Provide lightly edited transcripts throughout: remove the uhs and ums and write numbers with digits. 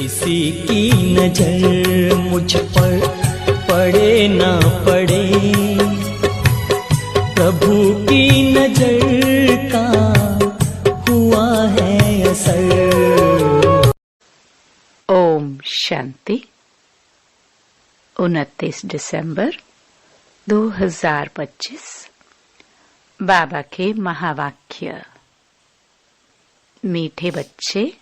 किसी की नजर मुझ पर पड़े ना पड़े, प्रभु की नजर का हुआ है असर। ओम शांति। 29 दिसंबर 2025। बाबा के महावाक्य। मीठे बच्चे,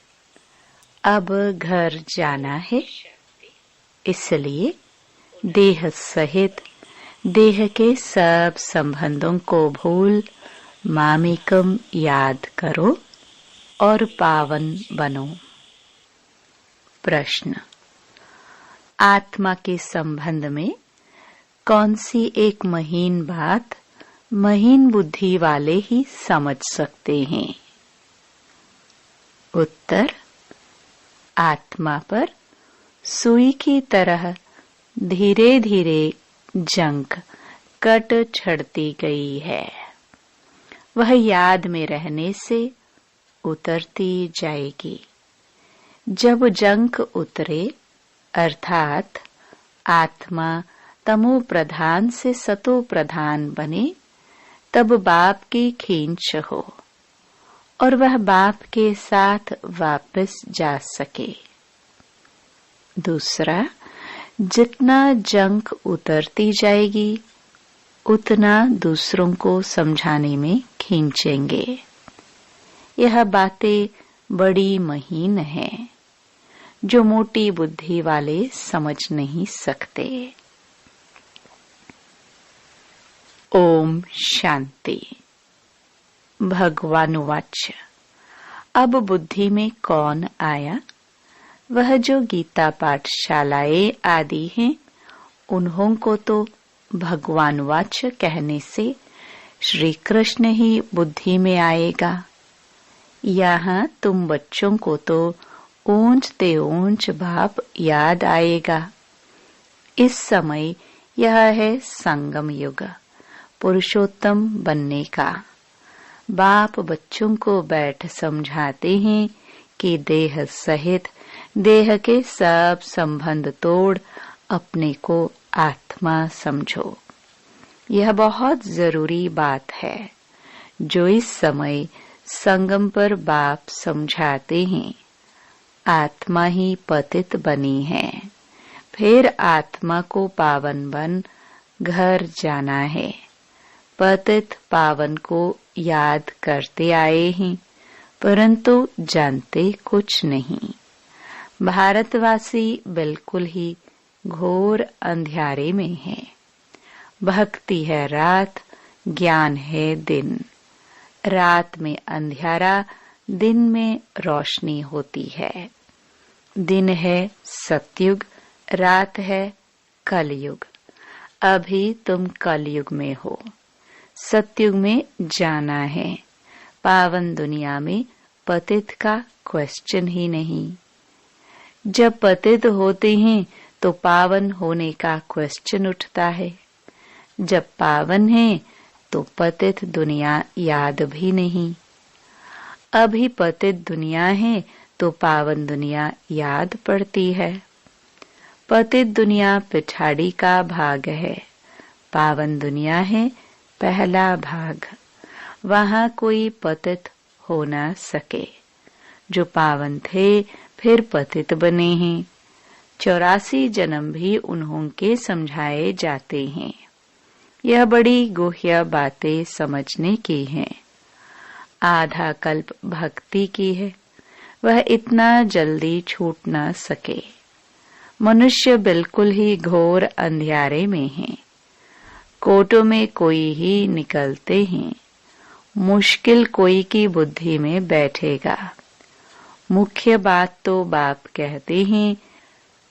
अब घर जाना है, इसलिए देह सहित देह के सब संबंधों को भूल मामेकम याद करो और पावन बनो। प्रश्न, आत्मा के संबंध में कौन सी एक महीन बात महीन बुद्धि वाले ही समझ सकते हैं? उत्तर, आत्मा पर सुई की तरह धीरे धीरे जंग कट छड़ती गई है। वह याद में रहने से उतरती जाएगी। जब जंग उतरे अर्थात आत्मा तमो प्रधान से सतो प्रधान बने, तब बाप की खींच हो और वह बाप के साथ वापस जा सके। दूसरा, जितना जंग उतरती जाएगी उतना दूसरों को समझाने में खींचेंगे। यह बातें बड़ी महीन हैं जो मोटी बुद्धि वाले समझ नहीं सकते। ओम शांति। भगवानुवाच। अब बुद्धि में कौन आया? वह जो गीता पाठशालाएं आदि हैं, उन्हों को तो भगवानुवाच कहने से श्री कृष्ण ही बुद्धि में आएगा। यहाँ तुम बच्चों को तो ऊंचते ऊंच बाप याद आएगा। इस समय यह है संगम युग, पुरुषोत्तम बनने का। बाप बच्चों को बैठ समझाते हैं कि देह सहित देह के सब संबंध तोड़ अपने को आत्मा समझो। यह बहुत जरूरी बात है जो इस समय संगम पर बाप समझाते हैं। आत्मा ही पतित बनी है, फिर आत्मा को पावन बन घर जाना है। पतित पावन को याद करते आए हैं, परंतु जानते कुछ नहीं। भारतवासी बिल्कुल ही घोर अंधियारे में है। भक्ति है रात, ज्ञान है दिन। रात में अंधियारा, दिन में रोशनी होती है। दिन है सतयुग, रात है कलयुग। अभी तुम कलयुग में हो। सतयुग में जाना है। पावन दुनिया में पतित का क्वेश्चन ही नहीं। जब पतित होते हैं तो पावन होने का क्वेश्चन उठता है। जब पावन है तो पतित दुनिया याद भी नहीं। अभी पतित दुनिया है तो पावन दुनिया याद पड़ती है। पतित दुनिया पिछाड़ी का भाग है, पावन दुनिया है पहला भाग। वहां कोई पतित हो न सके। जो पावन थे फिर पतित बने हैं। 84 जन्म भी उन्हों के समझाए जाते हैं। यह बड़ी गुह्य बातें समझने की हैं। आधा कल्प भक्ति की है, वह इतना जल्दी छूट न सके। मनुष्य बिल्कुल ही घोर अंधियारे में है। कोटों में कोई ही निकलते हैं। मुश्किल कोई की बुद्धि में बैठेगा। मुख्य बात तो बाप कहते हैं,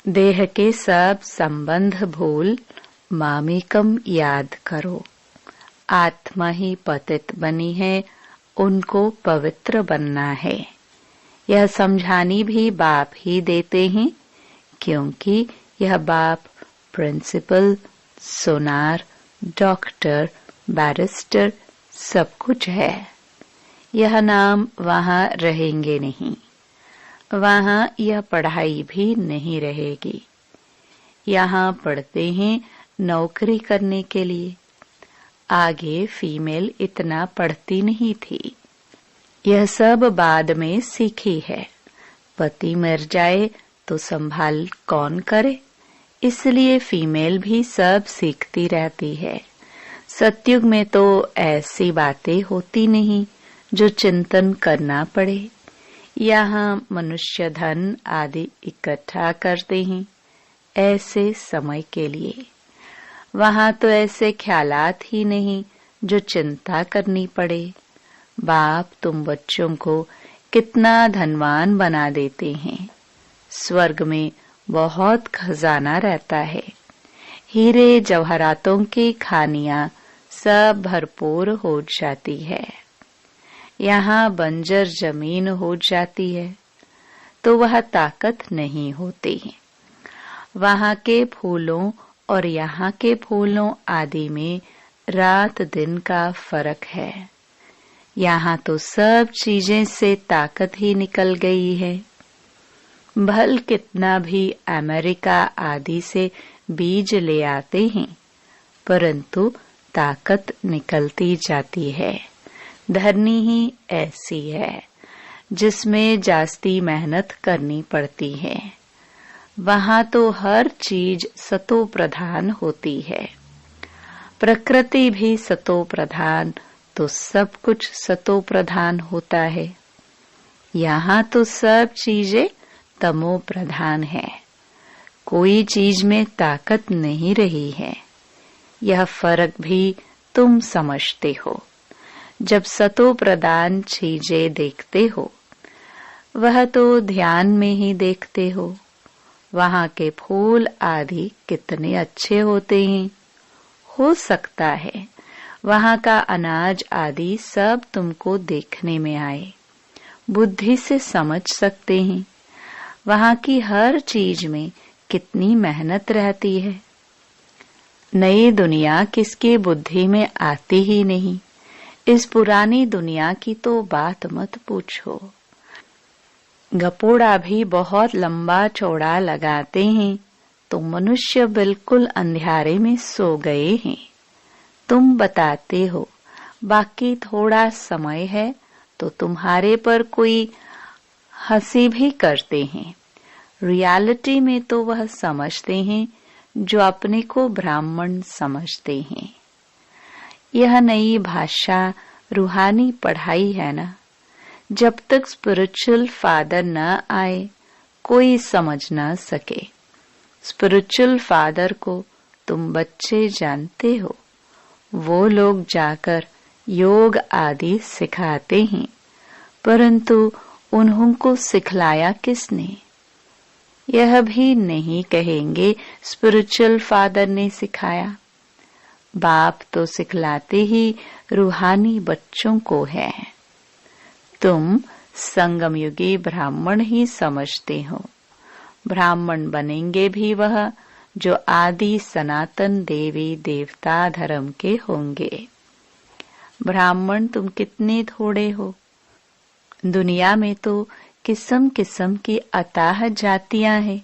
देह के सब संबंध भूल मामेकम याद करो। आत्मा ही पतित बनी है, उनको पवित्र बनना है। यह समझानी भी बाप ही देते हैं, क्योंकि यह बाप प्रिंसिपल, सोनार, डॉक्टर, बैरिस्टर सब कुछ है। यह नाम वहां रहेंगे नहीं। वहाँ यह पढ़ाई भी नहीं रहेगी। यहाँ पढ़ते हैं नौकरी करने के लिए। आगे फीमेल इतना पढ़ती नहीं थी, यह सब बाद में सीखी है। पति मर जाए तो संभाल कौन करे, इसलिए फीमेल भी सब सीखती रहती है। सतयुग में तो ऐसी बातें होती नहीं जो चिंतन करना पड़े। यहाँ मनुष्य धन आदि इकट्ठा करते हैं ऐसे समय के लिए। वहाँ तो ऐसे ख्यालात ही नहीं जो चिंता करनी पड़े। बाप तुम बच्चों को कितना धनवान बना देते हैं। स्वर्ग में बहुत खजाना रहता है। हीरे जवाहरातों की खानियां सब भरपूर हो जाती है। यहाँ बंजर जमीन हो जाती है तो वह ताकत नहीं होती। वहाँ के फूलों और यहाँ के फूलों आदि में रात दिन का फर्क है। यहाँ तो सब चीजें से ताकत ही निकल गई है। भल कितना भी अमेरिका आदि से बीज ले आते हैं, परंतु ताकत निकलती जाती है। धरनी ही ऐसी है जिसमें जास्ती मेहनत करनी पड़ती है। वहाँ तो हर चीज सतो प्रधान होती है। प्रकृति भी सतो प्रधान तो सब कुछ सतो प्रधान होता है। यहाँ तो सब चीजें तमो प्रधान है। कोई चीज में ताकत नहीं रही है। यह फर्क भी तुम समझते हो। जब सतो प्रधान चीजें देखते हो, वह तो ध्यान में ही देखते हो। वहाँ के फूल आदि कितने अच्छे होते हैं। हो सकता है वहाँ का अनाज आदि सब तुमको देखने में आए। बुद्धि से समझ सकते हैं वहाँ की हर चीज में कितनी मेहनत रहती है। नई दुनिया किसकी बुद्धि में आती ही नहीं। इस पुरानी दुनिया की तो बात मत पूछो। गपोड़ा भी बहुत लंबा चौड़ा लगाते हैं तो मनुष्य बिल्कुल अंधेरे में सो गए हैं। तुम बताते हो बाकी थोड़ा समय है तो तुम्हारे पर कोई हंसी भी करते हैं। रियलिटी में तो वह समझते हैं जो अपने को ब्राह्मण समझते हैं। यह नई भाषा रूहानी पढ़ाई है ना। जब तक स्पिरिचुअल फादर न आए कोई समझ न सके। स्पिरिचुअल फादर को तुम बच्चे जानते हो। वो लोग जाकर योग आदि सिखाते हैं, परंतु उन्हों को सिखलाया किसने? यह भी नहीं कहेंगे स्पिरिचुअल फादर ने सिखाया। बाप तो सिखलाते ही रूहानी बच्चों को है। तुम संगम युगी ब्राह्मण ही समझते हो। ब्राह्मण बनेंगे भी वह जो आदि सनातन देवी देवता धर्म के होंगे। ब्राह्मण तुम कितने थोड़े हो। दुनिया में तो किस्म किस्म की अताह जातियां हैं।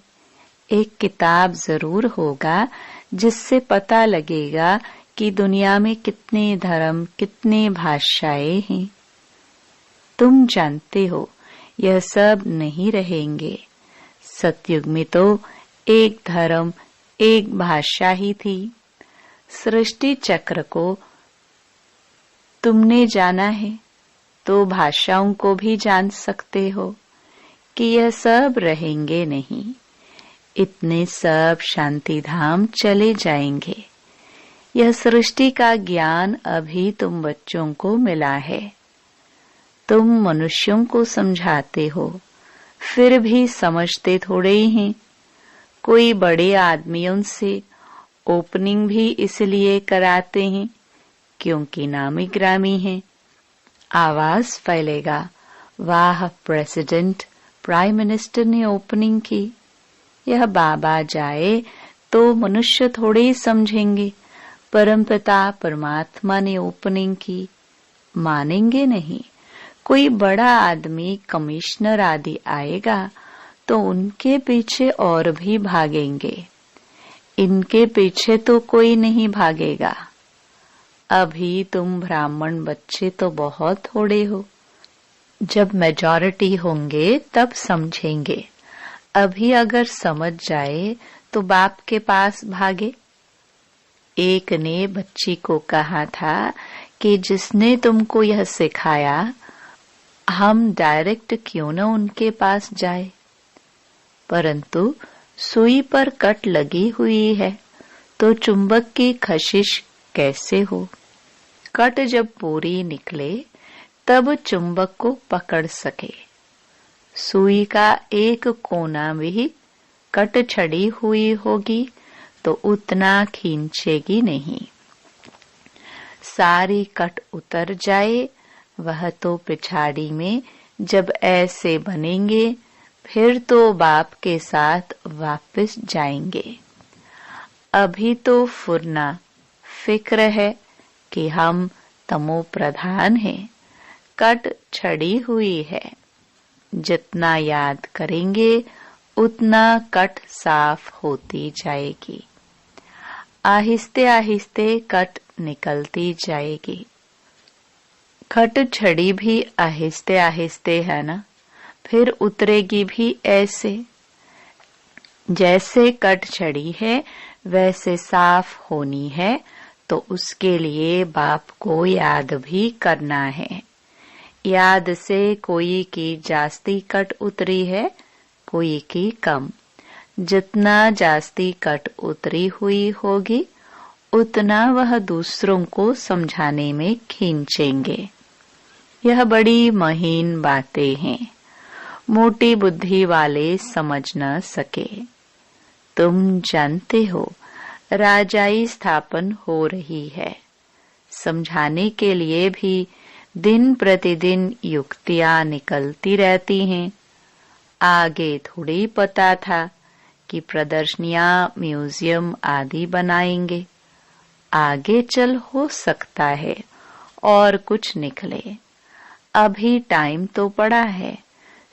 एक किताब जरूर होगा जिससे पता लगेगा कि दुनिया में कितने धर्म कितने भाषाएं हैं। तुम जानते हो यह सब नहीं रहेंगे। सतयुग में तो एक धर्म एक भाषा ही थी। सृष्टि चक्र को तुमने जाना है तो भाषाओं को भी जान सकते हो कि यह सब रहेंगे नहीं। इतने सब शांति धाम चले जाएंगे। यह सृष्टि का ज्ञान अभी तुम बच्चों को मिला है। तुम मनुष्यों को समझाते हो, फिर भी समझते थोड़े ही हैं। कोई बड़े आदमियों से ओपनिंग भी इसलिए कराते हैं क्योंकि नामी ग्रामी हैं। आवाज फैलेगा, वाह प्रेसिडेंट प्राइम मिनिस्टर ने ओपनिंग की। यह बाबा जाए तो मनुष्य थोड़े ही समझेंगे परमपिता परमात्मा ने ओपनिंग की। मानेंगे नहीं। कोई बड़ा आदमी, कमिश्नर आदि आएगा तो उनके पीछे और भी भागेंगे। इनके पीछे तो कोई नहीं भागेगा। अभी तुम ब्राह्मण बच्चे तो बहुत थोड़े हो, जब मेजॉरिटी होंगे तब समझेंगे। अभी अगर समझ जाए तो बाप के पास भागे। एक ने बच्ची को कहा था कि जिसने तुमको यह सिखाया, हम डायरेक्ट क्यों न उनके पास जाए। परंतु सुई पर कट लगी हुई है तो चुंबक की कशिश कैसे हो। कट जब पूरी निकले तब चुंबक को पकड़ सके। सुई का एक कोना भी कट छड़ी हुई होगी तो उतना खींचेगी नहीं। सारी कट उतर जाए, वह तो पिछाड़ी में जब ऐसे बनेंगे फिर तो बाप के साथ वापस जाएंगे। अभी तो फुरना फिक्र है कि हम तमो प्रधान हैं, कट छड़ी हुई है। जितना याद करेंगे उतना कट साफ होती जाएगी। आहिस्ते आहिस्ते कट निकलती जाएगी। कट छड़ी भी आहिस्ते आहिस्ते है ना, फिर उतरेगी भी ऐसे। जैसे कट छड़ी है वैसे साफ होनी है तो उसके लिए बाप को याद भी करना है। याद से कोई की जास्ती कट उतरी है, कोई की कम। जितना जास्ती कट उतरी हुई होगी उतना वह दूसरों को समझाने में खींचेंगे। यह बड़ी महीन बातें हैं, मोटी बुद्धि वाले समझ न सके। तुम जानते हो राजाई स्थापन हो रही है। समझाने के लिए भी दिन प्रतिदिन युक्तियां निकलती रहती हैं। आगे थोड़ी पता था कि प्रदर्शनियां, म्यूजियम आदि बनाएंगे। आगे चल हो सकता है और कुछ निकले। अभी टाइम तो पड़ा है,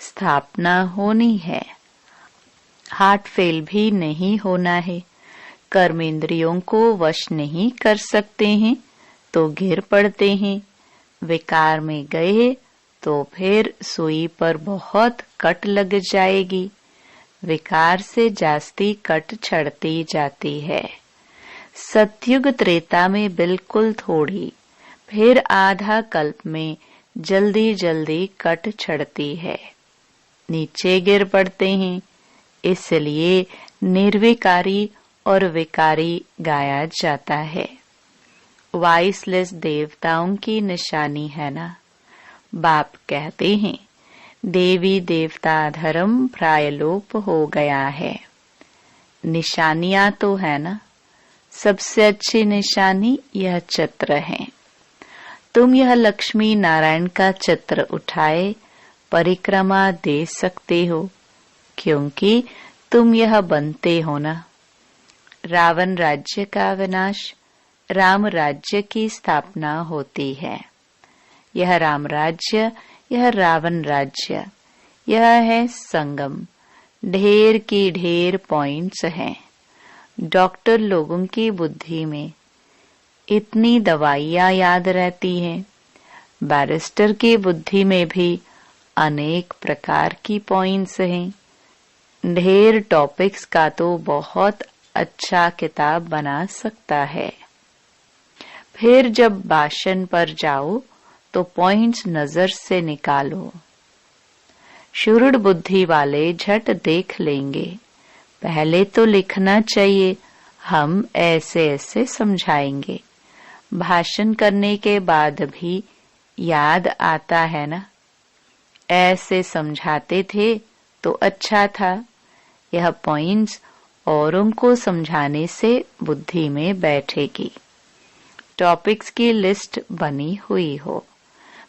स्थापना होनी है। हार्ट फेल भी नहीं होना है। कर्मेंद्रियों को वश नहीं कर सकते हैं तो गिर पड़ते हैं। विकार में गए तो फिर सुई पर बहुत कट लग जाएगी। विकार से जास्ती कट छड़ती जाती है। सतयुग त्रेता में बिल्कुल थोड़ी, फिर आधा कल्प में जल्दी जल्दी कट छड़ती है। नीचे गिर पड़ते हैं। इसलिए निर्विकारी और विकारी गाया जाता है। वाइसलेस देवताओं की निशानी है ना। बाप कहते हैं देवी देवता धर्म प्रायलोप हो गया है। निशानियां तो है ना। सबसे अच्छी निशानी यह चित्र है। तुम यह लक्ष्मी नारायण का चित्र उठाए परिक्रमा दे सकते हो, क्योंकि तुम यह बनते हो ना। रावण राज्य का विनाश, राम राज्य की स्थापना होती है। यह राम राज्य, यह रावण राज्य, यह है संगम। ढेर की ढेर पॉइंट्स हैं। डॉक्टर लोगों की बुद्धि में इतनी दवाइयां याद रहती हैं। बैरिस्टर की बुद्धि में भी अनेक प्रकार की पॉइंट्स हैं। ढेर टॉपिक्स का तो बहुत अच्छा किताब बना सकता है। फिर जब भाषण पर जाओ तो पॉइंट्स नजर से निकालो। शुरुड़ बुद्धि वाले झट देख लेंगे। पहले तो लिखना चाहिए, हम ऐसे ऐसे समझाएंगे। भाषण करने के बाद भी याद आता है ना। ऐसे समझाते थे तो अच्छा था। यह पॉइंट्स औरों को समझाने से बुद्धि में बैठेगी। टॉपिक्स की लिस्ट बनी हुई हो,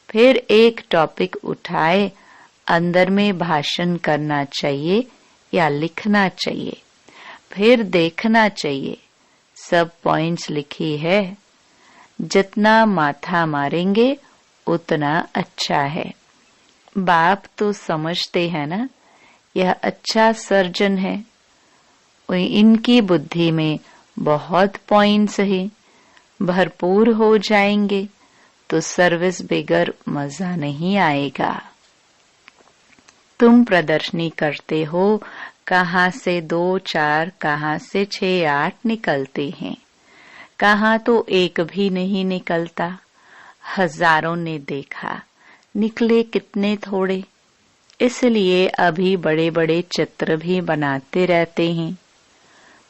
फिर एक टॉपिक उठाए, अंदर में भाषण करना चाहिए या लिखना चाहिए। फिर देखना चाहिए सब पॉइंट्स लिखी है। जितना माथा मारेंगे उतना अच्छा है। बाप तो समझते हैं ना, यह अच्छा सर्जन है, इनकी बुद्धि में बहुत पॉइंट्स हैं, भरपूर हो जाएंगे तो सर्विस बगैर मजा नहीं आएगा। तुम प्रदर्शनी करते हो, कहाँ से 2, 4, कहाँ से 6, 8 निकलते हैं, कहाँ तो एक भी नहीं निकलता। हजारों ने देखा, निकले कितने थोड़े। इसलिए अभी बड़े बड़े चित्र भी बनाते रहते हैं।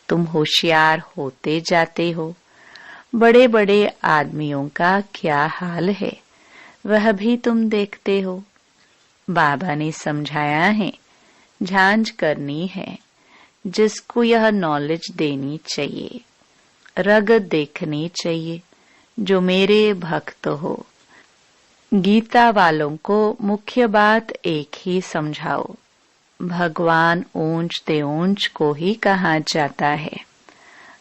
तुम होशियार होते जाते हो। बड़े बड़े आदमियों का क्या हाल है वह भी तुम देखते हो। बाबा ने समझाया है, झांझ करनी है, जिसको यह नॉलेज देनी चाहिए, रग देखनी चाहिए, जो मेरे भक्त हो। गीता वालों को मुख्य बात एक ही समझाओ, भगवान ऊंच ते ऊंच को ही कहा जाता है,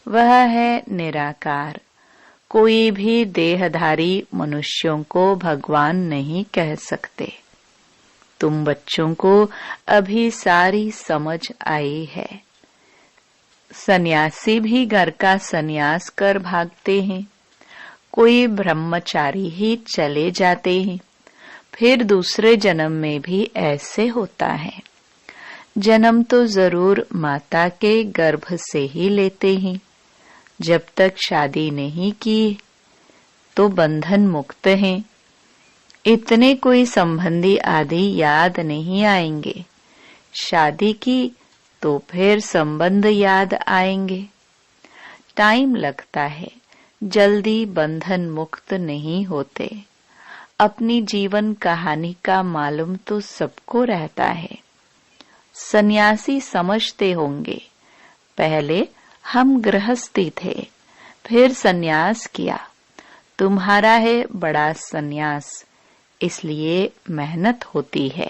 वह है निराकार। कोई भी देहधारी मनुष्यों को भगवान नहीं कह सकते। तुम बच्चों को अभी सारी समझ आई है। सन्यासी भी घर का सन्यास कर भागते हैं, कोई ब्रह्मचारी ही चले जाते हैं, फिर दूसरे जन्म में भी ऐसे होता है। जन्म तो जरूर माता के गर्भ से ही लेते हैं। जब तक शादी नहीं की तो बंधन मुक्त हैं। इतने कोई संबंधी आदि याद नहीं आएंगे। शादी की तो फिर संबंध याद आएंगे। टाइम लगता है, जल्दी बंधन मुक्त नहीं होते। अपनी जीवन कहानी का मालूम तो सबको रहता है। सन्यासी समझते होंगे, पहले हम गृहस्थी थे, फिर सन्यास किया। तुम्हारा है बड़ा सन्यास, इसलिए मेहनत होती है।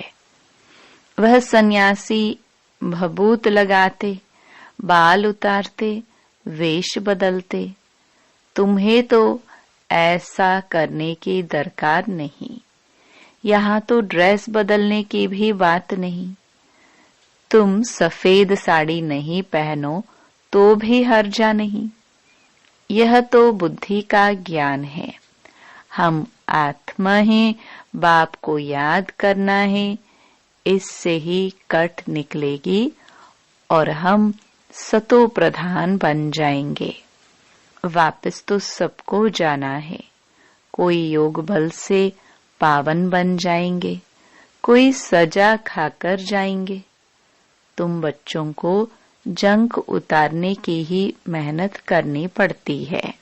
वह सन्यासी भभूत लगाते, बाल उतारते, वेश बदलते। तुम्हें तो ऐसा करने की दरकार नहीं। यहाँ तो ड्रेस बदलने की भी बात नहीं। तुम सफेद साड़ी नहीं पहनो तो भी हर्जा नहीं। यह तो बुद्धि का ज्ञान है। हम आत्मा हैं, बाप को याद करना है, इससे ही कट निकलेगी और हम सतो प्रधान बन जाएंगे। वापस तो सबको जाना है। कोई योग बल से पावन बन जाएंगे, कोई सजा खाकर जाएंगे। तुम बच्चों को जंक उतारने की ही मेहनत करनी पड़ती है।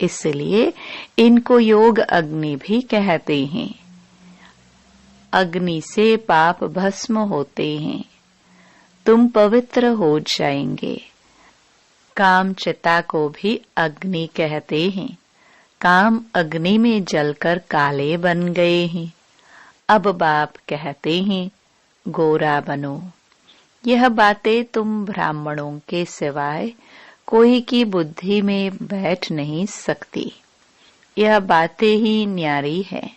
इसलिए इनको योग अग्नि भी कहते हैं। अग्नि से पाप भस्म होते हैं। तुम पवित्र हो जाएंगे। काम चिता को भी अग्नि कहते हैं। काम अग्नि में जलकर काले बन गए हैं। अब बाप कहते हैं गोरा बनो। यह बातें तुम ब्राह्मणों के सिवाय कोई की बुद्धि में बैठ नहीं सकती। यह बातें ही न्यारी है।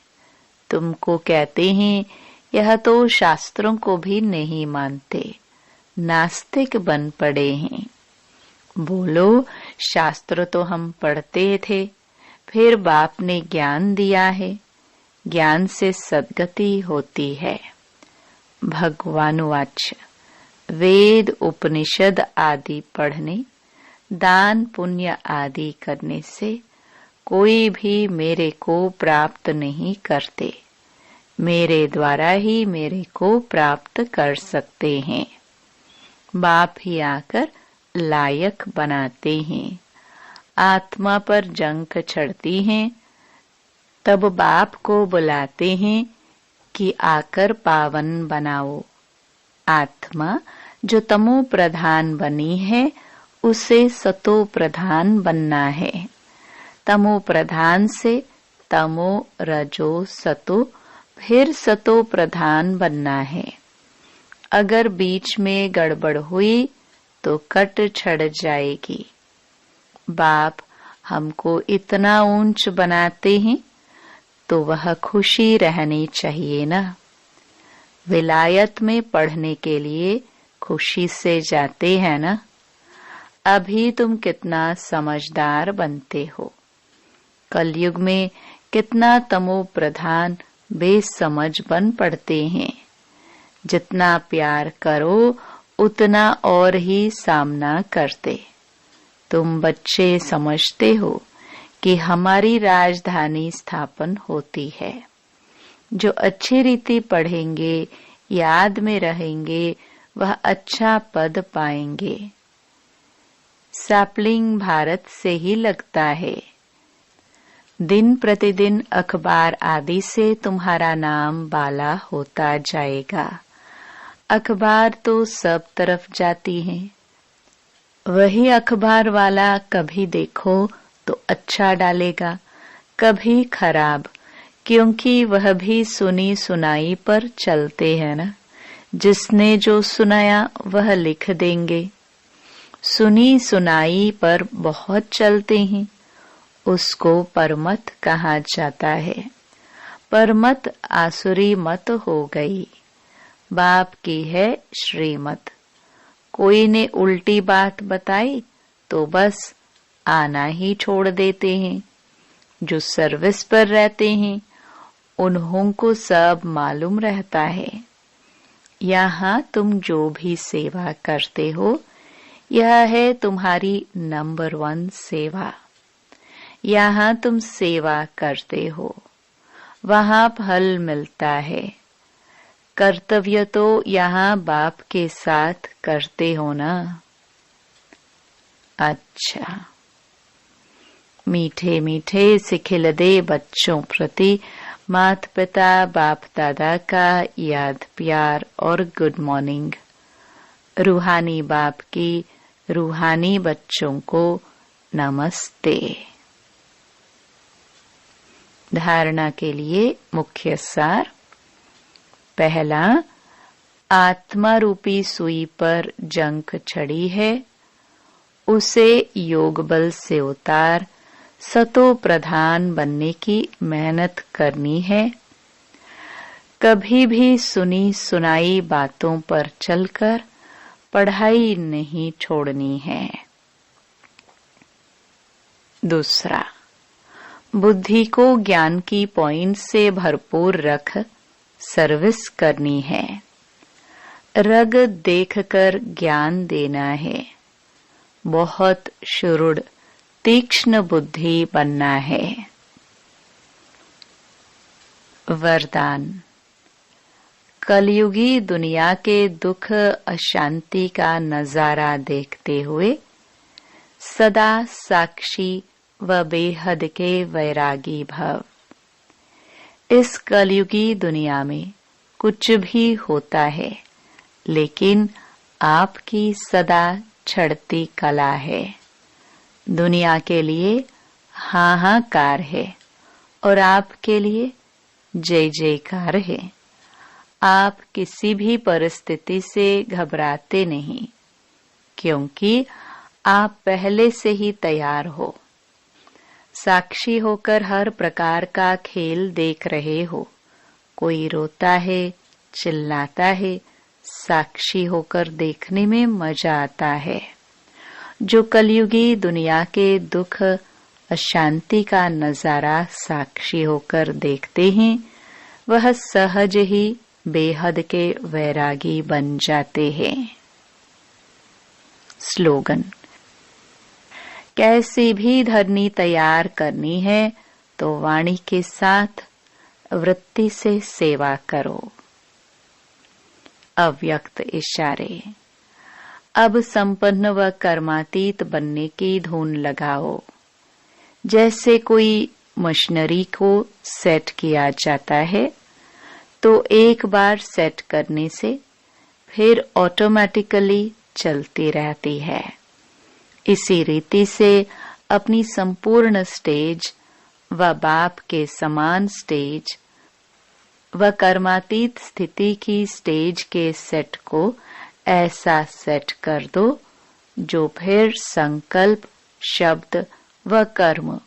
तुमको कहते हैं, यह तो शास्त्रों को भी नहीं मानते, नास्तिक बन पड़े हैं। बोलो, शास्त्र तो हम पढ़ते थे, फिर बाप ने ज्ञान दिया है, ज्ञान से सद्गति होती है। भगवानुवाच, वेद उपनिषद आदि पढ़ने, दान पुण्य आदि करने से कोई भी मेरे को प्राप्त नहीं करते। मेरे द्वारा ही मेरे को प्राप्त कर सकते हैं। बाप ही आकर लायक बनाते हैं। आत्मा पर जंक चढ़ती हैं, तब बाप को बुलाते हैं कि आकर पावन बनाओ। आत्मा जो तमो प्रधान बनी है, उसे सतो प्रधान बनना है। तमो प्रधान से तमो रजो सतो, फिर सतो प्रधान बनना है। अगर बीच में गड़बड़ हुई तो कट छड़ जाएगी। बाप हमको इतना ऊंच बनाते हैं, तो वह खुशी रहनी चाहिए ना। विलायत में पढ़ने के लिए खुशी से जाते हैं ना। अभी तुम कितना समझदार बनते हो। कलयुग में कितना तमो प्रधान बेसमझ बन पड़ते हैं। जितना प्यार करो उतना और ही सामना करते। तुम बच्चे समझते हो कि हमारी राजधानी स्थापन होती है। जो अच्छी रीति पढ़ेंगे, याद में रहेंगे, वह अच्छा पद पाएंगे। सैपलिंग भारत से ही लगता है। दिन प्रतिदिन अखबार आदि से तुम्हारा नाम बाला होता जाएगा। अखबार तो सब तरफ जाती है। वही अखबार वाला कभी देखो तो अच्छा डालेगा, कभी खराब, क्योंकि वह भी सुनी सुनाई पर चलते हैं ना। जिसने जो सुनाया वह लिख देंगे। सुनी सुनाई पर बहुत चलते हैं, उसको परमत कहा जाता है। परमत आसुरी मत हो गई। बाप की है श्रीमत। कोई ने उल्टी बात बताई तो बस आना ही छोड़ देते हैं। जो सर्विस पर रहते हैं उन्हों को सब मालूम रहता है। यहाँ तुम जो भी सेवा करते हो, यह है तुम्हारी नंबर 1 सेवा। यहाँ तुम सेवा करते हो, वहाँ फल मिलता है। कर्तव्य तो यहाँ बाप के साथ करते हो ना। अच्छा, मीठे मीठे सिखिलदे बच्चों प्रति माता पिता बाप दादा का याद प्यार और गुड मॉर्निंग। रूहानी बाप की रूहानी बच्चों को नमस्ते। धारणा के लिए मुख्य सार। पहला, आत्मा रूपी सुई पर जंक चढ़ी है, उसे योग बल से उतार सतो प्रधान बनने की मेहनत करनी है। कभी भी सुनी सुनाई बातों पर चलकर पढ़ाई नहीं छोड़नी है। दूसरा, बुद्धि को ज्ञान की पॉइंट से भरपूर रख सर्विस करनी है। रग देखकर ज्ञान देना है। बहुत शुरुड़ तीक्ष्ण बुद्धि बनना है। वरदान। कलयुगी दुनिया के दुख अशांति का नजारा देखते हुए सदा साक्षी व बेहद के वैरागी भव। इस कलयुगी दुनिया में कुछ भी होता है, लेकिन आपकी सदा छड़ती कला है। दुनिया के लिए हाहाकार है और आपके लिए जय जयकार है। आप किसी भी परिस्थिति से घबराते नहीं, क्योंकि आप पहले से ही तैयार हो। साक्षी होकर हर प्रकार का खेल देख रहे हो। कोई रोता है, चिल्लाता है, साक्षी होकर देखने में मजा आता है। जो कलयुगी दुनिया के दुख अशांति का नजारा साक्षी होकर देखते हैं, वह सहज ही बेहद के वैरागी बन जाते हैं। स्लोगन। कैसी भी धरनी तैयार करनी है तो वाणी के साथ वृत्ति से सेवा करो। अव्यक्त इशारे। अब संपन्न व कर्मातीत बनने की धुन लगाओ। जैसे कोई मशीनरी को सेट किया जाता है तो एक बार सेट करने से फिर ऑटोमेटिकली चलती रहती है। इसी रीति से अपनी संपूर्ण स्टेज व बाप के समान स्टेज व कर्मातीत स्थिति की स्टेज के सेट को ऐसा सेट कर दो जो फिर संकल्प, शब्द व कर्म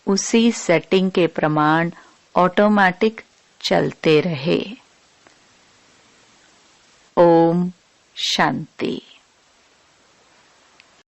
उसी सेटिंग के प्रमाण ऑटोमेटिक चलते रहे। ओम शांति।